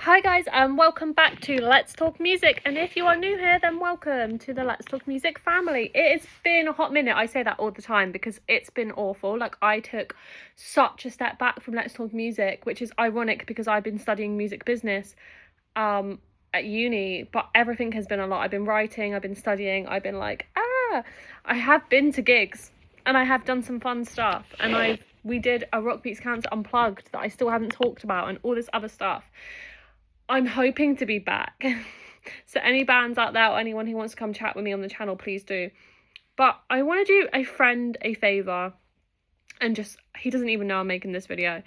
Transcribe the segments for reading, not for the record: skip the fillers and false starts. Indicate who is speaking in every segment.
Speaker 1: Hi guys, and welcome back to Let's Talk Music, and if you are new here, then welcome to the Let's Talk Music family. It has been a hot minute. I say that all the time because it's been awful. Like, I took such a step back from Let's Talk Music, which is ironic because I've been studying music business at uni, but everything has been a lot. I've been writing, I've been studying, I've been like, I have been to gigs and I have done some fun stuff, and we did a Rock Beats Cancer Unplugged that I still haven't talked about, and all this other stuff. I'm hoping to be back. So any bands out there or anyone who wants to come chat with me on the channel, please do. But I want to do a friend a favour and just, he doesn't even know I'm making this video,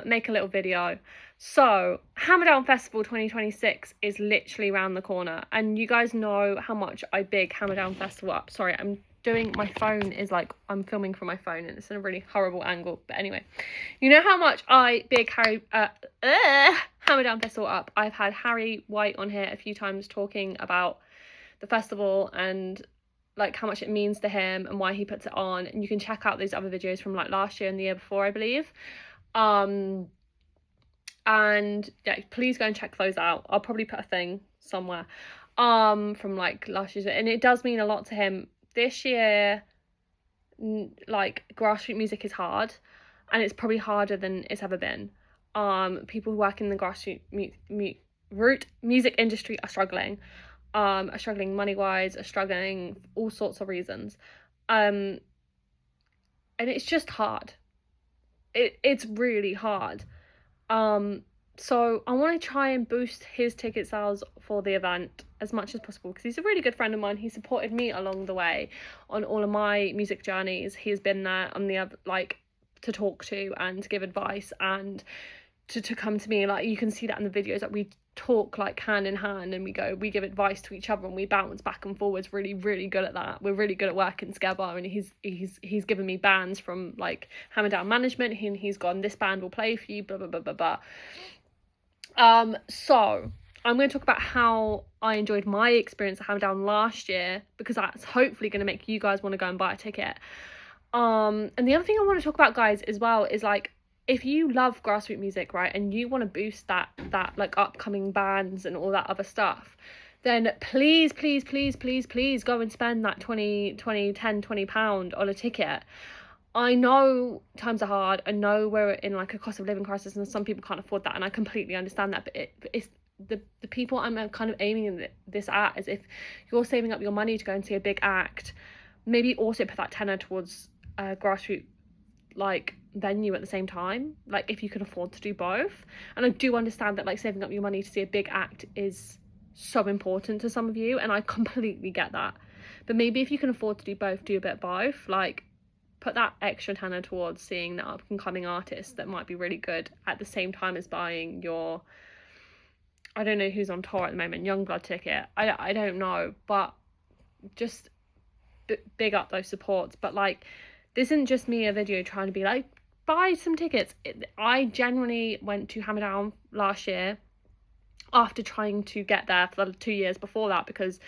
Speaker 1: make a little video. So Hammerdown Festival 2026 is literally around the corner, and you guys know how much I big Hammerdown Festival up. Sorry, my phone is like, I'm filming from my phone and it's in a really horrible angle, but anyway, you know how much I big Hammerdown Festival up. I've had Harry White on here a few times talking about the festival and like how much it means to him and why he puts it on, and you can check out those other videos from like last year and the year before, I believe. And yeah, please go and check those out. I'll probably put a thing somewhere from like last year, and it does mean a lot to him. This year, like, grassroots music is hard, and it's probably harder than it's ever been. People who work in the grassroots music industry are struggling money wise, are struggling all sorts of reasons, and it's just hard. It's really hard. So I want to try and boost his ticket sales for the event as much as possible, because he's a really good friend of mine. He supported me along the way on all of my music journeys. He's been there on the other, like, to talk to and to give advice and to come to me. Like, you can see that in the videos, that we talk like hand in hand, and we give advice to each other, and we bounce back and forwards. Really good at that. We're really good at working together, and he's given me bands from like Hammerdown management, and he's gone, this band will play for you, blah blah blah blah blah. So I'm going to talk about how I enjoyed my experience at Hammerdown last year, because that's hopefully going to make you guys want to go and buy a ticket. And the other thing I want to talk about, guys, as well, is like, if you love grassroots music, right, and you want to boost that like upcoming bands and all that other stuff, then please go and spend that 20 £20 on a ticket. I know times are hard. I know we're in like a cost of living crisis and some people can't afford that, and I completely understand that, but it's the people I'm kind of aiming this at is, if you're saving up your money to go and see a big act, maybe also put that tenner towards a grassroots like venue at the same time, like if you can afford to do both. And I do understand that like saving up your money to see a big act is so important to some of you, and I completely get that, but maybe if you can afford to do both, do a bit of both. Like, put that extra tenner towards seeing that up and coming artist that might be really good at the same time as buying your, I don't know who's on tour at the moment, Youngblood ticket. I don't know, but just big up those supports. But like, this isn't just me a video trying to be like, buy some tickets. I genuinely went to Hammerdown last year after trying to get there for the 2 years before that, because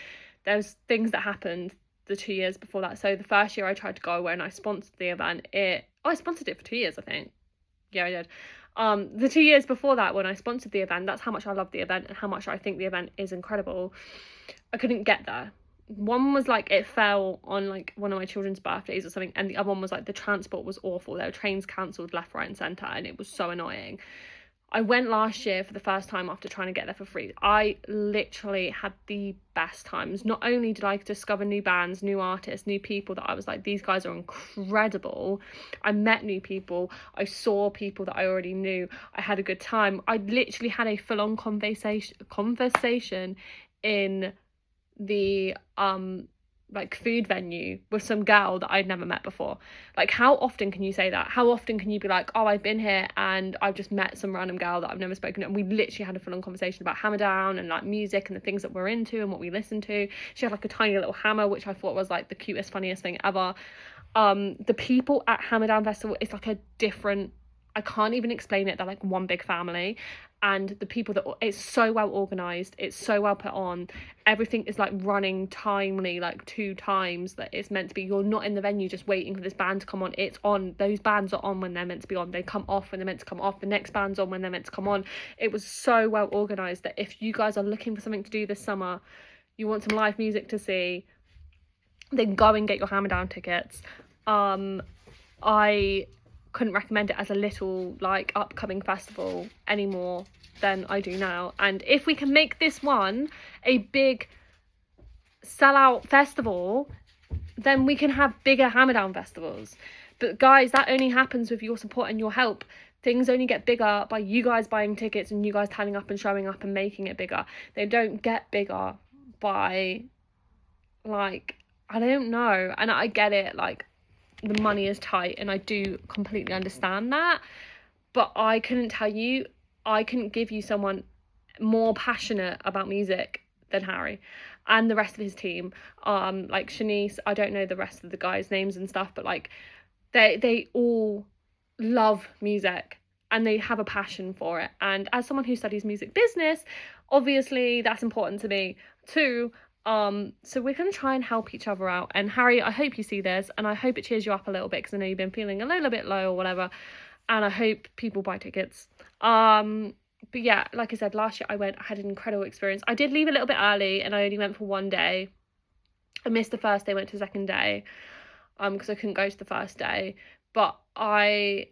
Speaker 1: there was things that happened the 2 years before that. So the first year I tried to go when I sponsored the event, I sponsored it for 2 years, I think. Yeah, I did. The 2 years before that, when I sponsored the event, that's how much I love the event and how much I think the event is incredible. I couldn't get there. One was like, it fell on like one of my children's birthdays or something, and the other one was like the transport was awful. There were trains cancelled left, right and centre, and it was so annoying. I went last year for the first time after trying to get there for free. I literally had the best times. Not only did I discover new bands, new artists, new people that I was like, these guys are incredible. I met new people. I saw people that I already knew. I had a good time. I literally had a full-on conversation in the like food venue with some girl that I'd never met before. Like, how often can you say that? How often can you be like, oh, I've been here and I've just met some random girl that I've never spoken to, and we literally had a full-on conversation about Hammerdown and like music and the things that we're into and what we listen to. She had like a tiny little hammer, which I thought was like the cutest, funniest thing ever. The people at Hammerdown Festival, it's like a different I can't even explain it. They're like one big family, and the people that, it's so well organized, it's so well put on, everything is like running timely, like 2 times that it's meant to be. You're not in the venue just waiting for this band to come on. It's on. Those bands are on when they're meant to be on. They come off when they're meant to come off. The next band's on when they're meant to come on. It was so well organized that if you guys are looking for something to do this summer, you want some live music to see, then go and get your Hammerdown tickets. I couldn't recommend it as a little like upcoming festival any more than I do now. And if we can make this one a big sellout festival, then we can have bigger Hammerdown festivals. But guys, that only happens with your support and your help. Things only get bigger by you guys buying tickets and you guys turning up and showing up and making it bigger. They don't get bigger by, like, I don't know. And I get it, like, the money is tight, and I do completely understand that, but I couldn't give you someone more passionate about music than Harry and the rest of his team. Like Shanice, I don't know the rest of the guys' names and stuff, but like they all love music and they have a passion for it. And as someone who studies music business, obviously that's important to me too. So we're going to try and help each other out. And Harry, I hope you see this, and I hope it cheers you up a little bit, because I know you've been feeling a little bit low or whatever, and I hope people buy tickets. But yeah, like I said, last year I had an incredible experience. I did leave a little bit early, and I only went for 1 day. I missed the first day, went to the second day, because I couldn't go to the first day. But I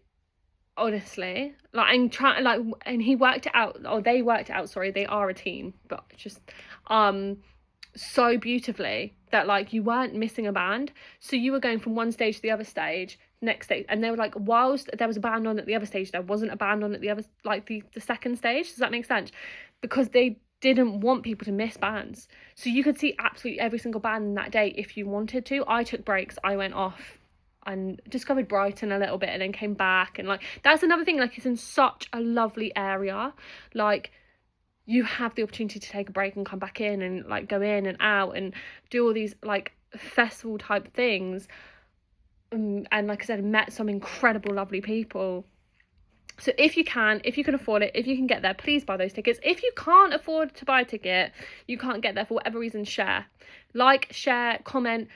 Speaker 1: honestly, like, I'm trying, like, and he worked it out, or they worked it out, sorry, they are a team, but just so beautifully that like you weren't missing a band. So you were going from one stage to the other stage, next stage, and they were like, whilst there was a band on at the other stage, there wasn't a band on at the other, like the second stage. Does that make sense? Because they didn't want people to miss bands, so you could see absolutely every single band in that day if you wanted to. I took breaks, I went off and discovered Brighton a little bit and then came back, and like that's another thing, like it's in such a lovely area, like you have the opportunity to take a break and come back in and like go in and out and do all these like festival type things. And like I said, met some incredible lovely people. So if you can afford it, if you can get there, please buy those tickets. If you can't afford to buy a ticket, you can't get there for whatever reason, share, like, share, comment,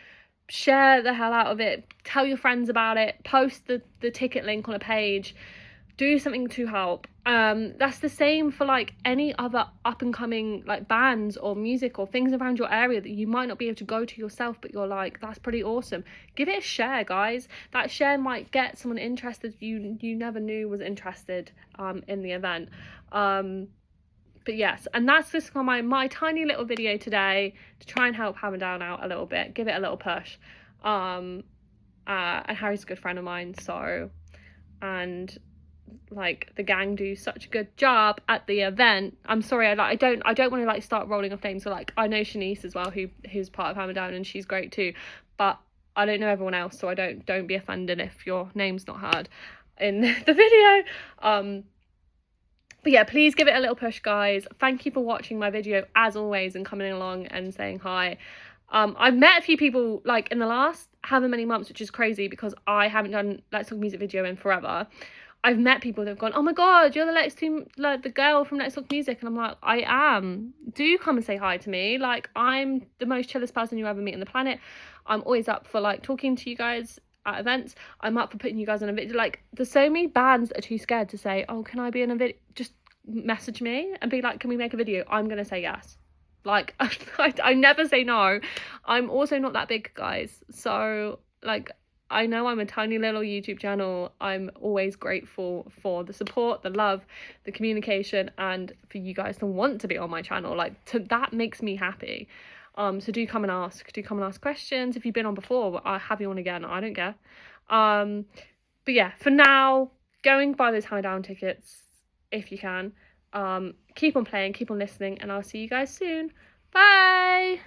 Speaker 1: share the hell out of it, tell your friends about it, post the ticket link on a page, do something to help. That's the same for like any other up and coming like bands or music or things around your area that you might not be able to go to yourself, but you're like, that's pretty awesome. Give it a share, guys. That share might get someone interested you never knew was interested in the event. But yes, and that's just for my tiny little video today to try and help Hammerdown out a little bit, give it a little push. And Harry's a good friend of mine, so, and like the gang do such a good job at the event. I'm sorry, I don't want to like start rolling off names. So like I know Shanice as well, who's part of Hammerdown, and she's great too, but I don't know everyone else, so I don't be offended if your name's not heard in the video. But yeah, please give it a little push, guys. Thank you for watching my video as always and coming along and saying hi. I've met a few people like in the last however many months, which is crazy because I haven't done Let's Talk Music video in forever. I've met people that have gone, oh my god, you're the girl from Let's Talk Music, and I'm like, I am. Do come and say hi to me. Like, I'm the most chillest person you ever meet on the planet. I'm always up for like talking to you guys at events. I'm up for putting you guys on a video. Like, there's so many bands that are too scared to say, oh, can I be in a video? Just message me and be like, can we make a video? I'm gonna say yes. Like, I never say no. I'm also not that big, guys, so like, I know I'm a tiny little YouTube channel. I'm always grateful for the support, the love, the communication, and for you guys to want to be on my channel. Like, that makes me happy. So do come and ask questions. If you've been on before, I'll have you on again. I don't care. But yeah, for now, go and buy those Hammerdown tickets if you can. Keep on playing, keep on listening, and I'll see you guys soon. Bye.